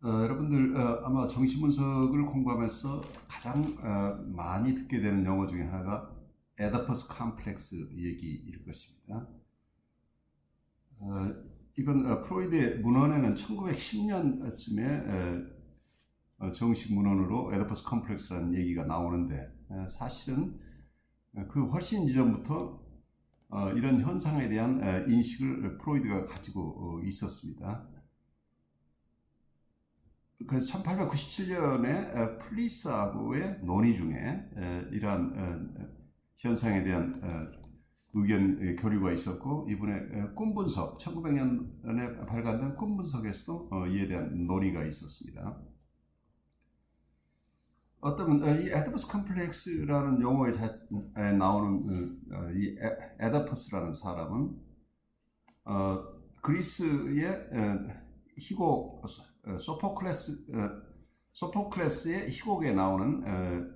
여러분들 아마 정신분석을 공부하면서 가장 많이 듣게 되는 용어 중에 하나가 에더퍼스 컴플렉스 얘기일 것입니다. 이건 프로이드의 문헌에는 1910년쯤에 정식 문헌으로 에더퍼스 컴플렉스라는 얘기가 나오는데 사실은 그 훨씬 이전부터 이런 현상에 대한 인식을 프로이드가 가지고 있었습니다. 그래서 1897년에 플리스하고의 논의 중에 이러한 현상에 대한 의견 교류가 있었고, 이번에 꿈분석 1900년에 발간된 꿈분석에서도 이에 대한 논의가 있었습니다. 어떤 이 에더퍼스 컴플렉스라는 용어에 나오는 이 에더퍼스라는 사람은 그리스의 희곡 소포클레스의 희곡에 나오는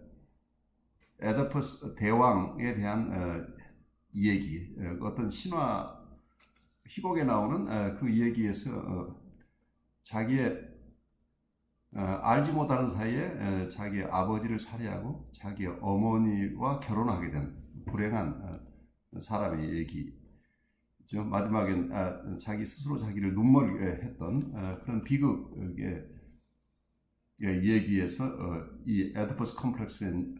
에더퍼스 대왕에 대한 얘기, 어떤 신화 희곡에 나오는 그 얘기에서 자기의 알지 못하는 사이에 자기의 아버지를 살해하고 자기의 어머니와 결혼하게 된 불행한 사람의 얘기. 마지막엔 자기 스스로 자기를 눈멀게 했던 그런 비극의 얘기에서 이 에더퍼스 컴플렉스라는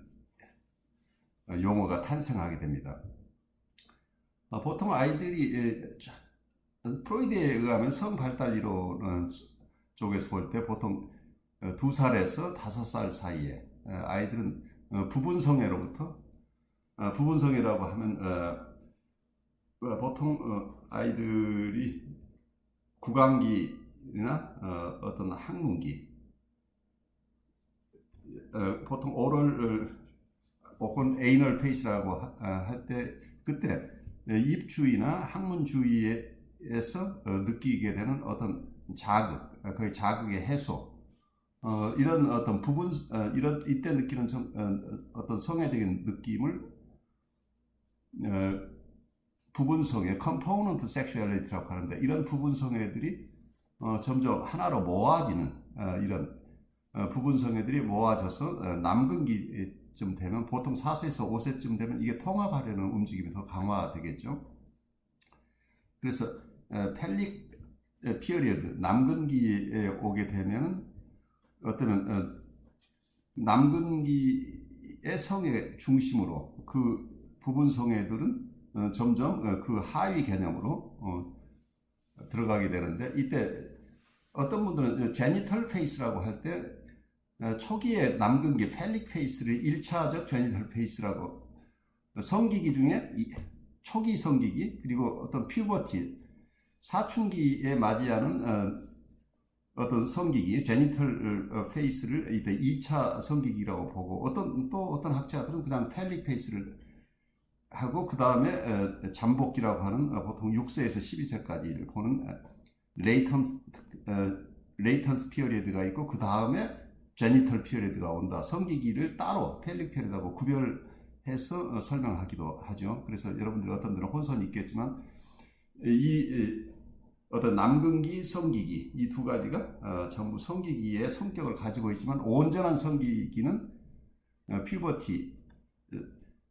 용어가 탄생하게 됩니다. 보통 아이들이 프로이드에 의하면 성발달 이론 쪽에서 볼 때 보통 2살에서 5살 사이에 아이들은 부분성애로부터 부분성애라고 하면 보통 아이들이 구강기나 어떤 학문기, 보통 오럴 혹은 에이널 페이스라고 할 때 그때 입주의나 학문주의에서 느끼게 되는 어떤 자극, 그 자극의 해소, 이런 어떤 부분, 이때 느끼는 어떤 성애적인 느낌을 부분성애, component sexuality라고 하는데, 이런 부분성애들이 점점 하나로 모아지는 이런 부분성애들이 모아져서 남근기쯤 되면, 보통 4세에서 5세쯤 되면 이게 통합하려는 움직임이 더 강화되겠죠. 그래서 펠릭 피어리어드, 남근기에 오게 되면 어쩌면 남근기의 성의 중심으로 그 부분성애들은 점점 그 하위 개념으로 들어가게 되는데, 이때 어떤 분들은 제니털 페이스라고 할 때 초기의 남근기 펠릭 페이스를 1차적 제니털 페이스라고, 성기기 중에 초기 성기기, 그리고 어떤 퓨버티 사춘기에 맞이하는 어떤 성기기 제니털 페이스를 이때 2차 성기기라고 보고, 어떤 학자들은 그냥 펠릭 페이스를 하고 그 다음에 잠복기라고 하는 보통 6세에서 12세까지를 보는 레이턴스 피어리드가 있고, 그 다음에 제니털 피어리드가 온다. 성기기를 따로 펠릭 피어리드하고 구별해서 설명하기도 하죠. 그래서 여러분들 어떤 데는 혼선이 있겠지만 이 어떤 남근기, 성기기, 이 두 가지가 전부 성기기의 성격을 가지고 있지만, 온전한 성기기는 퓨버티,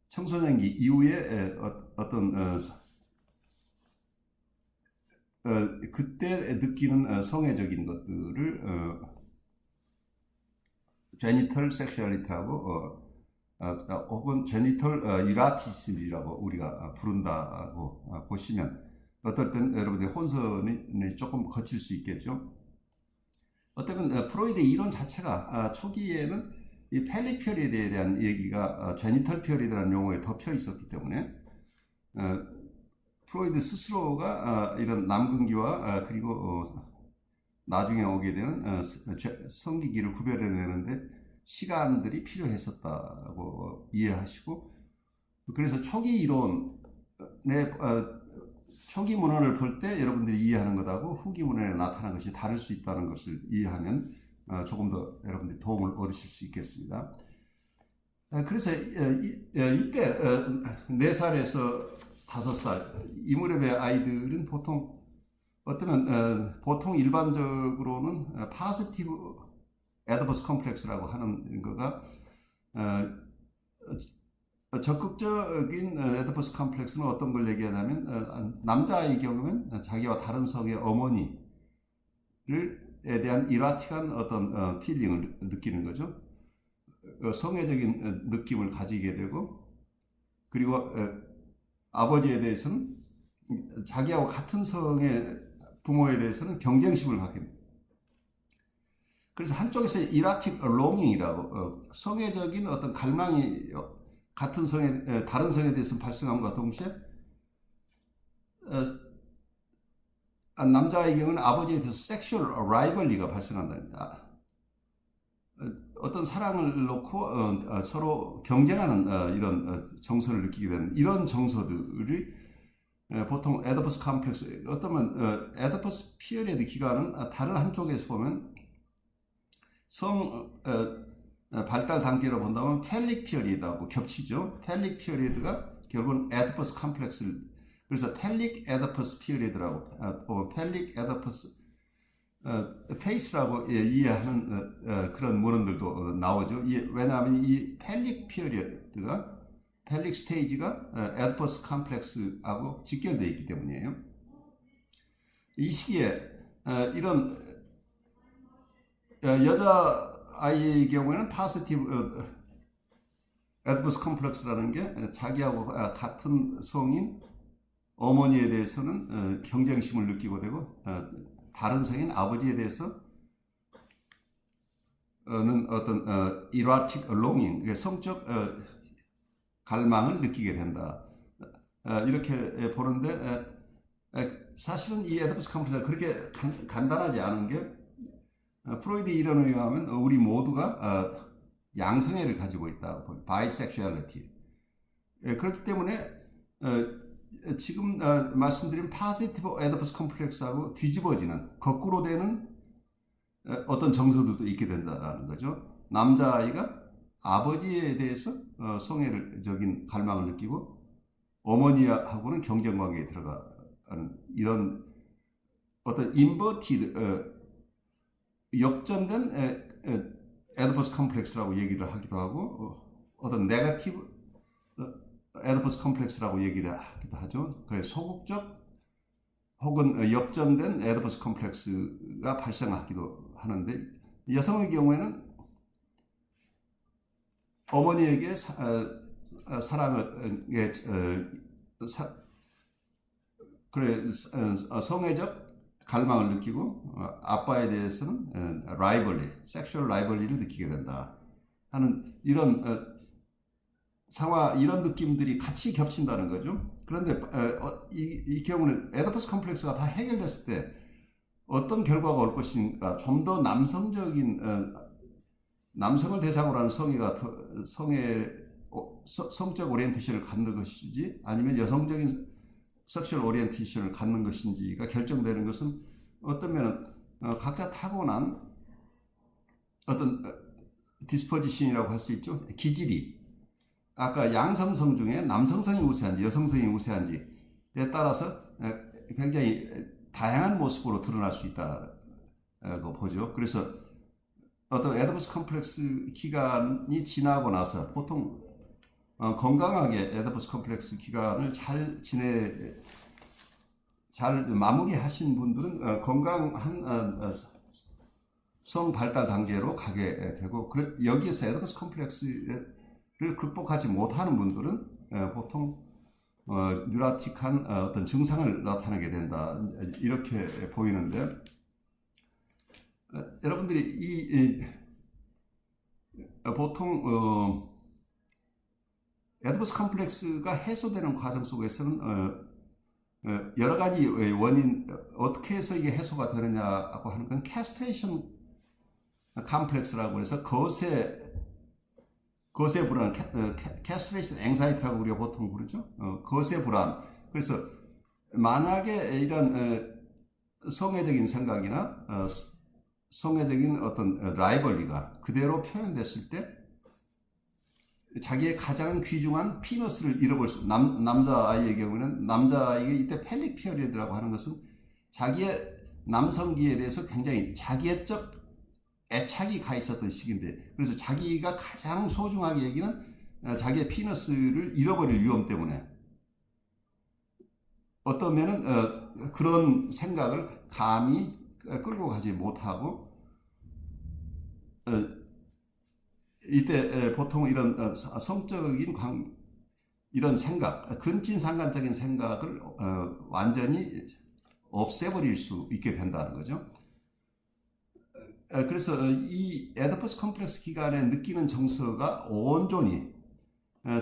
청소년기 이후에 어떤 그때 느끼는 성애적인 것들을 제니털 섹슈얼리티라고 혹은 제니털 이라티즘이라고 우리가 부른다고 보시면, 어떨 땐 여러분들 혼선이 조금 거칠 수 있겠죠. 어쩌면 프로이드의 이론 자체가 초기에는 이 펠릭 피어리드에 대한 얘기가 제니털 피어리드라는 용어에 덮여 있었기 때문에 프로이드 스스로가 이런 남근기와 그리고 나중에 오게 되는 성기기를 구별해내는데 시간들이 필요했었다고 이해하시고, 그래서 초기 이론의 초기 문헌을 볼 때 여러분들이 이해하는 것하고 후기 문헌에 나타난 것이 다를 수 있다는 것을 이해하면 조금 더 여러분들이 도움을 얻으실 수 있겠습니다. 그래서 이때 4살에서 5살 이 무렵의 아이들은 보통 보통 일반적으로는 파지티브 에더버스 컴플렉스라고 하는 거가 적극적인 에더버스 컴플렉스는 어떤 걸 얘기하냐면 남자의 경우는 자기와 다른 성의 어머니에 대한 이라틱한 어떤 필링을 느끼는 거죠. 성애적인 느낌을 가지게 되고, 그리고 아버지에 대해서는 자기하고 같은 성의 부모에 대해서는 경쟁심을 갖게 됩니다. 그래서 한쪽에서 이라틱 롱잉이라고 성애적인 어떤 갈망이 같은 성에 다른 성에 대해서 발생함과 동시에 남자의 경우는 아버지에 대해서 섹슈얼 라이벌리가 발생한다는 거야. 어떤 사랑을 놓고 서로 경쟁하는 이런 정서를 느끼게 되는 이런 정서들이 보통 에더퍼스 컴플렉스, 어쩌면 에더퍼스 피어리드 기간은 다른 한쪽에서 보면 성 발달 단계로 본다면 펠릭 피어리드하고 겹치죠. 펠릭 피어리드가 결국은 에더퍼스 컴플렉스를, 그래서 펠릭 에더퍼스 피어리드라고 펠릭 에더퍼스 페이스라고 이해하는 그런 문헌들도 나오죠. 왜냐하면 이 펠릭 피어리드가 펠릭 스테이지가 에더퍼스 컴플렉스하고 직결되어 있기 때문이에요. 이 시기에 이런 여자아이의 경우에는 파지티브 에더퍼스 컴플렉스라는 게 자기하고 같은 성인 어머니에 대해서는 경쟁심을 느끼고 되고, 다른 성인 아버지에 대해서는 어떤 erotic longing, 성적 갈망을 느끼게 된다. 이렇게 보는데, 사실은 이 에더퍼스 컴플렉스가 그렇게 간단하지 않은 게, 프로이드 이론에 의하면 우리 모두가 양성애를 가지고 있다고, 바이섹슈얼리티. 그렇기 때문에 지금 말씀드린 파지티브 에더퍼스 컴플렉스하고 뒤집어지는, 거꾸로 되는 어떤 정서들도 있게 된다는 거죠. 남자아이가 아버지에 대해서 성애적인 갈망을 느끼고 어머니하고는 경쟁 관계에 들어가는 이런 어떤 인버티드 역전된 에더퍼스 컴플렉스라고 얘기를 하기도 하고, 어떤 네거티브 에더퍼스 컴플렉스라고 얘기를 하기도 하죠. 그래서 소극적 혹은 역전된 에더퍼스 컴플렉스가 발생하기도 하는데, 여성의 경우에는 어머니에게 사랑을 성애적 갈망을 느끼고 아빠에 대해서는 라이벌리, 섹슈얼 라이벌리를 느끼게 된다 하는 이런 상황, 이런 느낌들이 같이 겹친다는 거죠. 그런데 이 경우는 에더퍼스 컴플렉스가 다 해결됐을 때 어떤 결과가 올 것인가, 좀 더 남성적인 남성을 대상으로 하는 성적 오리엔테이션을 갖는 것인지, 아니면 여성적인 섹슈얼 오리엔테이션을 갖는 것인지가 결정되는 것은 어떤 면은 각자 타고난 어떤 디스포지션이라고 할 수 있죠. 기질이, 아까 양성성 중에 남성성이 우세한지 여성성이 우세한지에 따라서 굉장히 다양한 모습으로 드러날 수 있다고 보죠. 그래서 어떤 에더퍼스 컴플렉스 기간이 지나고 나서 보통 건강하게 에더퍼스 컴플렉스 기간을 잘 마무리하신 분들은 건강한 성 발달 단계로 가게 되고, 여기에서 에더퍼스 컴플렉스를 극복하지 못하는 분들은 보통 뉴라틱한 어떤 증상을 나타내게 된다, 이렇게 보이는데, 여러분들이 보통 에더퍼스 컴플렉스가 해소되는 과정 속에서는 여러 가지 원인, 어떻게 해서 이게 해소가 되느냐고 하는 건 캐스트레이션 컴플렉스라고 해서 거세 불안, 캐스트레이션 앵사이티라고 우리가 보통 부르죠. 거세 불안. 그래서 만약에 이런 성애적인 생각이나 성애적인 어떤 라이벌리가 그대로 표현됐을 때 자기의 가장 귀중한 피너스를 잃어버릴 수, 남자아이의 경우에는 남자아이의 이때 펠릭 피어리드라고 하는 것은 자기의 남성기에 대해서 굉장히 자기애적 애착이 가 있었던 시기인데, 그래서 자기가 가장 소중하게 여기는 자기의 피너스를 잃어버릴 위험 때문에 어떤 면은 그런 생각을 감히 끌고 가지 못하고 이때 보통 이런 성적인 이런 생각, 근친상간적인 생각을 완전히 없애버릴 수 있게 된다는 거죠. 그래서 이 에디퍼스 컴플렉스 기간에 느끼는 정서가 온전히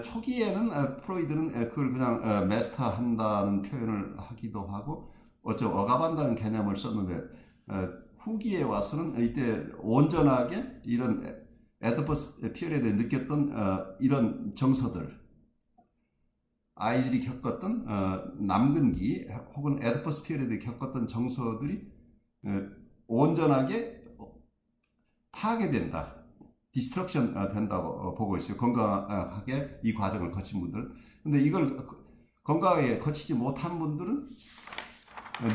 초기에는 프로이드는 그걸 그냥 마스터한다는 표현을 하기도 하고 억압한다는 개념을 썼는데 후기에 와서는 이때 온전하게 이런 에디퍼스 피리어드에 느꼈던 이런 정서들, 아이들이 겪었던 남근기 혹은 에디퍼스 피리어드에 겪었던 정서들이 온전하게 파괴된다, 디스트럭션 된다고 보고 있어요. 건강하게 이 과정을 거친 분들은. 근데 이걸 건강하게 거치지 못한 분들은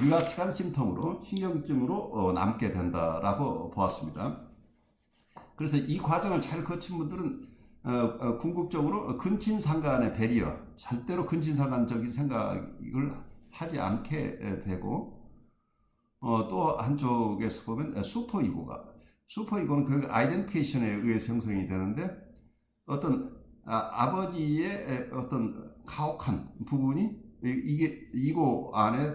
뉘라틱한 심텀으로, 신경증으로 남게 된다라고 보았습니다. 그래서 이 과정을 잘 거친 분들은 궁극적으로 근친상간의 배리어, 절대로 근친상간적인 생각을 하지 않게 되고, 또 한쪽에서 보면 슈퍼이고는 그 아이덴티피케이션에 의해서 형성이 되는데, 어떤 아버지의 어떤 가혹한 부분이 이게 이고 안에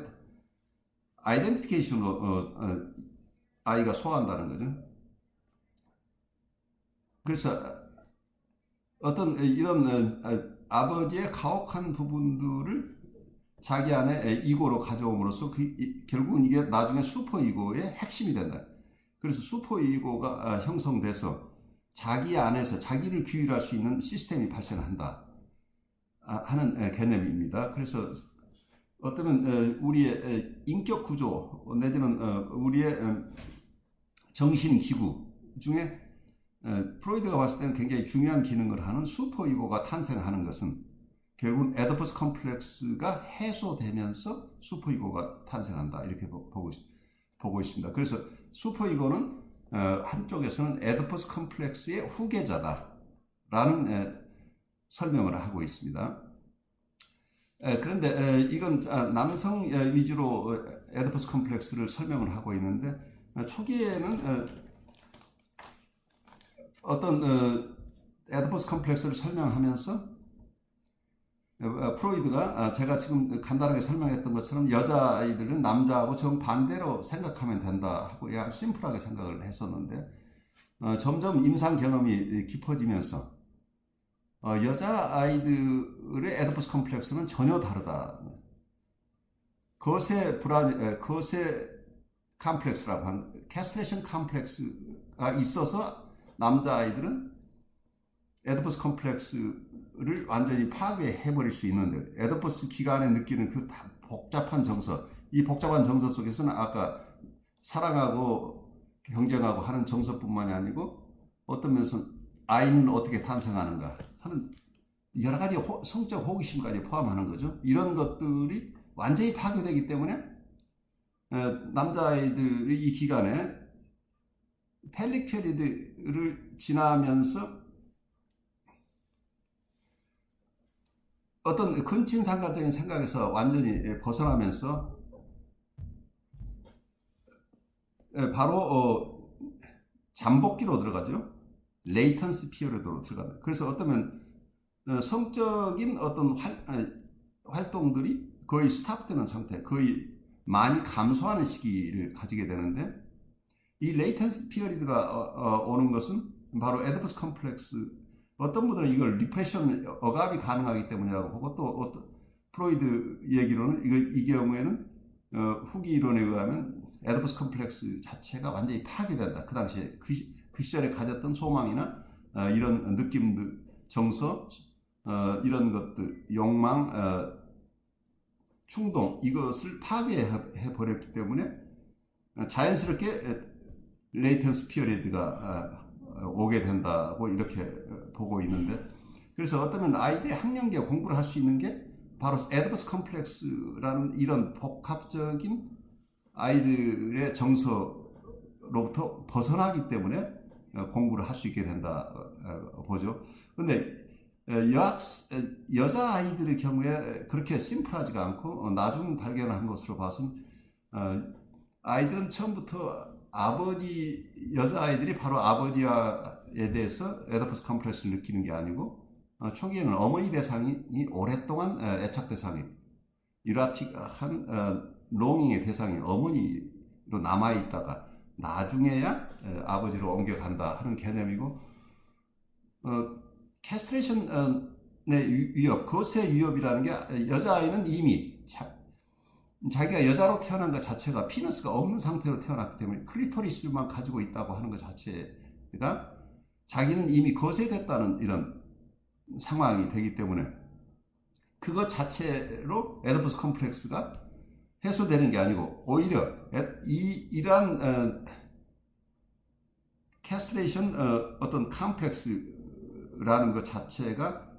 아이덴티피케이션으로 아이가 소화한다는 거죠. 그래서 어떤 이런 아버지의 가혹한 부분들을 자기 안에 이고로 가져옴으로써 결국은 이게 나중에 슈퍼이고의 핵심이 된다. 그래서 슈퍼이고가 형성돼서 자기 안에서 자기를 규율할 수 있는 시스템이 발생한다 하는 개념입니다. 그래서 어쩌면 우리의 인격 구조 내지는 우리의 정신기구 중에 프로이드가 봤을 때는 굉장히 중요한 기능을 하는 슈퍼이고가 탄생하는 것은 결국은 에디퍼스 컴플렉스가 해소되면서 슈퍼이고가 탄생한다, 이렇게 보고 있습니다. 그래서 슈퍼이고는 한쪽에서는 에디퍼스 컴플렉스의 후계자다라는 설명을 하고 있습니다. 그런데 이건 남성 위주로 에디퍼스 컴플렉스를 설명을 하고 있는데, 초기에는 어떤 에디퍼스 컴플렉스를 설명하면서 프로이드가 제가 지금 간단하게 설명했던 것처럼 여자아이들은 남자하고 정반대로 생각하면 된다 하고 심플하게 생각을 했었는데, 점점 임상 경험이 깊어지면서 여자아이들의 에디퍼스 컴플렉스는 전혀 다르다. 거세 컴플렉스라고 하는 캐스트레이션 컴플렉스가 있어서 남자아이들은 에디퍼스 컴플렉스를 완전히 파괴해버릴 수 있는데, 에디퍼스 기간에 느끼는 그 복잡한 정서, 이 복잡한 정서 속에서는 아까 사랑하고 경쟁하고 하는 정서뿐만이 아니고 어떤 면에서 아이는 어떻게 탄생하는가 하는 여러 가지 성적 호기심까지 포함하는 거죠. 이런 것들이 완전히 파괴되기 때문에 남자아이들이 이 기간에 펠릭 피리드를 지나면서 어떤 근친상간적인 생각에서 완전히 벗어나면서 바로 잠복기로 들어가죠. 레이턴스 피리드로 들어간다. 그래서 어쩌면 성적인 어떤 활동들이 거의 스탑되는 상태, 거의 많이 감소하는 시기를 가지게 되는데, 이 레이턴스 피리드가 오는 것은 바로 에디퍼스 컴플렉스, 어떤 분들은 이걸 리프레션, 억압이 가능하기 때문이라고 보고, 또 프로이드 얘기로는 이 경우에는 후기 이론에 의하면 에디퍼스 컴플렉스 자체가 완전히 파괴된다. 그 당시에 그 시절에 가졌던 소망이나 이런 느낌들, 정서, 이런 것들, 욕망, 충동, 이것을 파괴해 버렸기 때문에 자연스럽게 레이턴스 피리드가 오게 된다고 이렇게 보고 있는데, 그래서 어쩌면 아이들이 학령기에 공부를 할 수 있는 게 바로 에디퍼스 컴플렉스라는 이런 복합적인 아이들의 정서로부터 벗어나기 때문에 공부를 할 수 있게 된다 보죠. 근데 여자 아이들의 경우에 그렇게 심플하지가 않고 나중 발견한 것으로 봐서는 아이들은 처음부터 여자 아이들이 바로 아버지에 대해서 에디퍼스 컴플렉스를 느끼는 게 아니고 초기에는 어머니 대상이 오랫동안 애착 대상이 이라틱한 롱잉의 대상이 어머니로 남아있다가 나중에야 아버지로 옮겨간다 하는 개념이고 캐스트레이션의 위협, 거세 위협이라는 게 여자아이는 이미 자기가 여자로 태어난 것 자체가 피너스가 없는 상태로 태어났기 때문에 클리토리스만 가지고 있다고 하는 것 자체가 자기는 이미 거세됐다는 이런 상황이 되기 때문에 그것 자체로 에디퍼스 컴플렉스가 해소되는 게 아니고 오히려 이러한 캐스트레이션 어떤 컴플렉스라는 것 자체가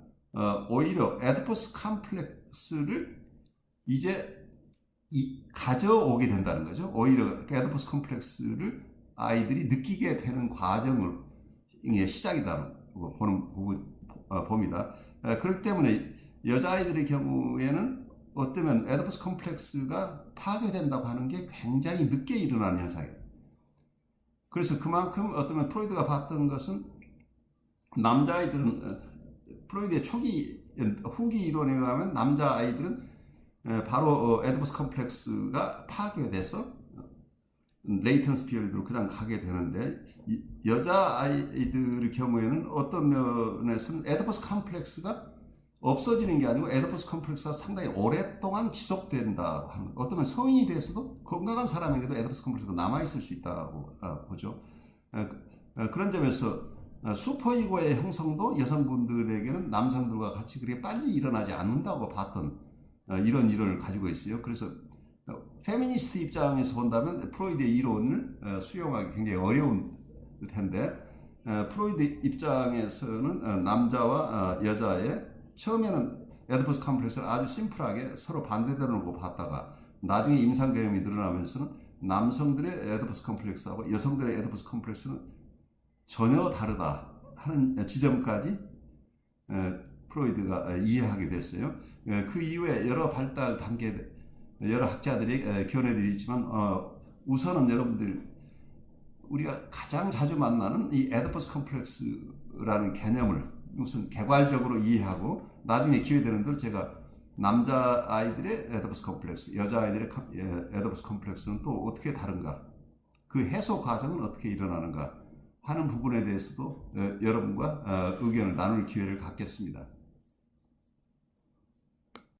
오히려 에디퍼스 컴플렉스를 이제 가져오게 된다는 거죠. 오히려 에디퍼스 컴플렉스를 아이들이 느끼게 되는 과정의 시작이라고 봅니다. 그렇기 때문에 여자아이들의 경우에는 어쩌면 에디퍼스 컴플렉스가 파괴된다고 하는 게 굉장히 늦게 일어나는 현상이에요. 그래서 그만큼 어쩌면 프로이드가 봤던 것은 남자아이들은 프로이드의 후기 이론에 의하면 남자아이들은 바로 에디퍼스 컴플렉스가 파괴돼서 레이턴스 피리드로 그냥 가게 되는데 여자아이들의 경우에는 어떤 면에서는 에디퍼스 컴플렉스가 없어지는 게 아니고 에디퍼스 컴플렉스가 상당히 오랫동안 지속된다고 하는 거. 어쩌면 성인이 돼서도 건강한 사람에게도 에디퍼스 컴플렉스가 남아있을 수 있다고 보죠. 그런 점에서 슈퍼이고의 형성도 여성분들에게는 남성들과 같이 그렇게 빨리 일어나지 않는다고 봤던 이런 이론을 가지고 있어요. 그래서 페미니스트 입장에서 본다면 프로이드의 이론을 수용하기 굉장히 어려운 텐데 프로이드 입장에서는 남자와 여자의 처음에는 에디퍼스 컴플렉스를 아주 심플하게 서로 반대되는 봤다가 나중에 임상 경험이 늘어나면서는 남성들의 에디퍼스 컴플렉스하고 여성들의 에디퍼스 컴플렉스는 전혀 다르다 하는 지점까지 프로이드가 이해하게 됐어요. 그 이후에 여러 발달 단계, 여러 학자들이 견해들이 있지만 우선은 여러분들 우리가 가장 자주 만나는 이 에디퍼스 컴플렉스라는 개념을 우선 개괄적으로 이해하고 나중에 기회 되는 대로 제가 남자 아이들의 에디퍼스 컴플렉스, 여자 아이들의 에디퍼스 컴플렉스는 또 어떻게 다른가, 그 해소 과정은 어떻게 일어나는가 하는 부분에 대해서도 여러분과 의견을 나눌 기회를 갖겠습니다.